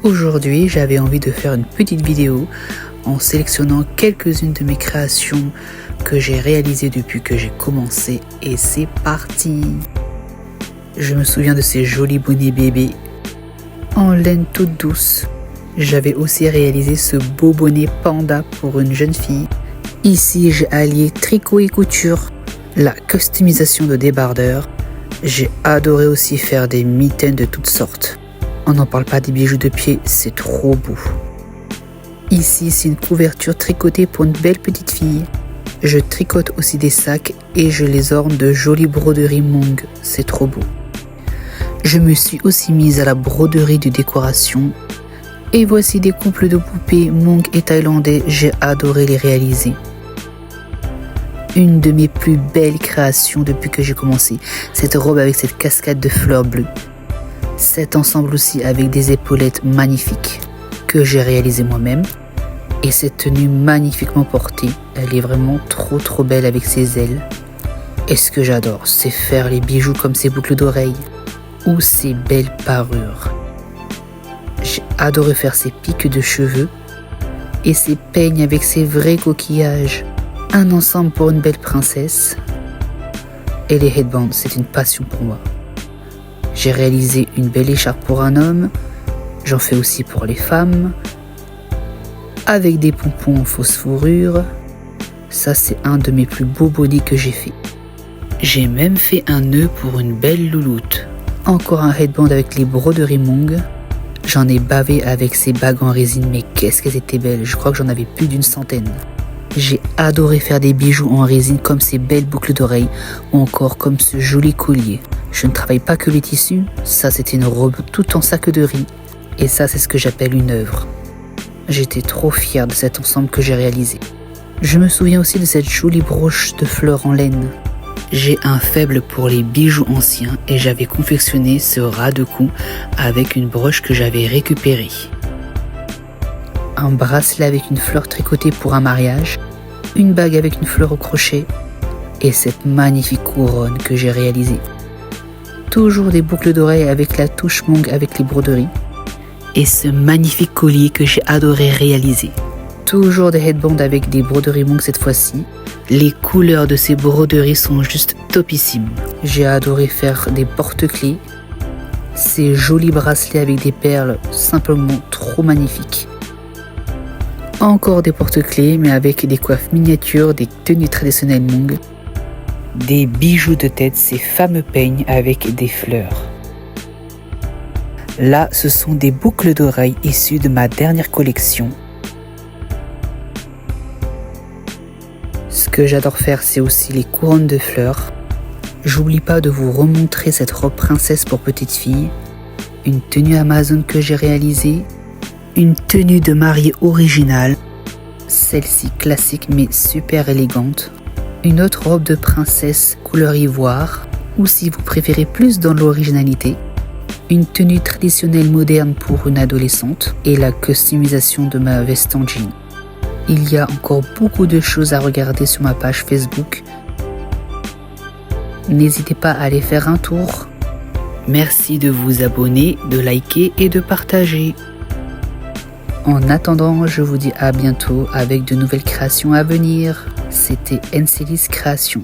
Aujourd'hui, j'avais envie de faire une petite vidéo en sélectionnant quelques-unes de mes créations que j'ai réalisées depuis que j'ai commencé et c'est parti. Je me souviens de ces jolis bonnets bébés en laine toute douce. J'avais aussi réalisé ce beau bonnet panda pour une jeune fille. Ici, j'ai allié tricot et couture, la customisation de débardeurs. J'ai adoré aussi faire des mitaines de toutes sortes. On n'en parle pas des bijoux de pied, c'est trop beau. Ici, c'est une couverture tricotée pour une belle petite fille. Je tricote aussi des sacs et je les orne de jolies broderies Monk, c'est trop beau. Je me suis aussi mise à la broderie de décoration. Et voici des couples de poupées Monk et thaïlandais, j'ai adoré les réaliser. Une de mes plus belles créations depuis que j'ai commencé, cette robe avec cette cascade de fleurs bleues. Cet ensemble aussi avec des épaulettes magnifiques que j'ai réalisé moi-même. Et cette tenue magnifiquement portée, elle est vraiment trop belle avec ses ailes. Et ce que j'adore, c'est faire les bijoux comme ces boucles d'oreilles ou ces belles parures. J'ai adoré faire ces piques de cheveux et ces peignes avec ces vrais coquillages. Un ensemble pour une belle princesse. Et les headbands, c'est une passion pour moi. J'ai réalisé une belle écharpe pour un homme. J'en fais aussi pour les femmes. Avec des pompons en fausse fourrure. Ça, c'est un de mes plus beaux bonnets que j'ai fait. J'ai même fait un nœud pour une belle louloute. Encore un headband avec les broderies Monk. J'en ai bavé avec ces bagues en résine, mais qu'est-ce qu'elles étaient belles. Je crois que j'en avais plus d'une centaine. J'ai adoré faire des bijoux en résine comme ces belles boucles d'oreilles ou encore comme ce joli collier. Je ne travaille pas que les tissus, ça c'était une robe tout en sac de riz et ça c'est ce que j'appelle une œuvre. J'étais trop fière de cet ensemble que j'ai réalisé. Je me souviens aussi de cette jolie broche de fleurs en laine. J'ai un faible pour les bijoux anciens et j'avais confectionné ce ras de cou avec une broche que j'avais récupérée. Un bracelet avec une fleur tricotée pour un mariage, une bague avec une fleur au crochet et cette magnifique couronne que j'ai réalisée. Toujours des boucles d'oreilles avec la touche Monk avec les broderies et ce magnifique collier que j'ai adoré réaliser. Toujours des headbands avec des broderies Monk cette fois-ci. Les couleurs de ces broderies sont juste topissimes. J'ai adoré faire des porte-clés, ces jolis bracelets avec des perles simplement trop magnifiques. Encore des porte-clés, mais avec des coiffes miniatures, des tenues traditionnelles Monk, des bijoux de tête, ces fameux peignes avec des fleurs. Là, ce sont des boucles d'oreilles issues de ma dernière collection. Ce que j'adore faire, c'est aussi les couronnes de fleurs. J'oublie pas de vous remontrer cette robe princesse pour petite fille, une tenue Amazon que j'ai réalisée, une tenue de mariée originale, celle-ci classique mais super élégante, une autre robe de princesse couleur ivoire, ou si vous préférez plus dans l'originalité, une tenue traditionnelle moderne pour une adolescente et la customisation de ma veste en jean. Il y a encore beaucoup de choses à regarder sur ma page Facebook. N'hésitez pas à aller faire un tour. Merci de vous abonner, de liker et de partager. En attendant, je vous dis à bientôt avec de nouvelles créations à venir. C'était Encelis Création.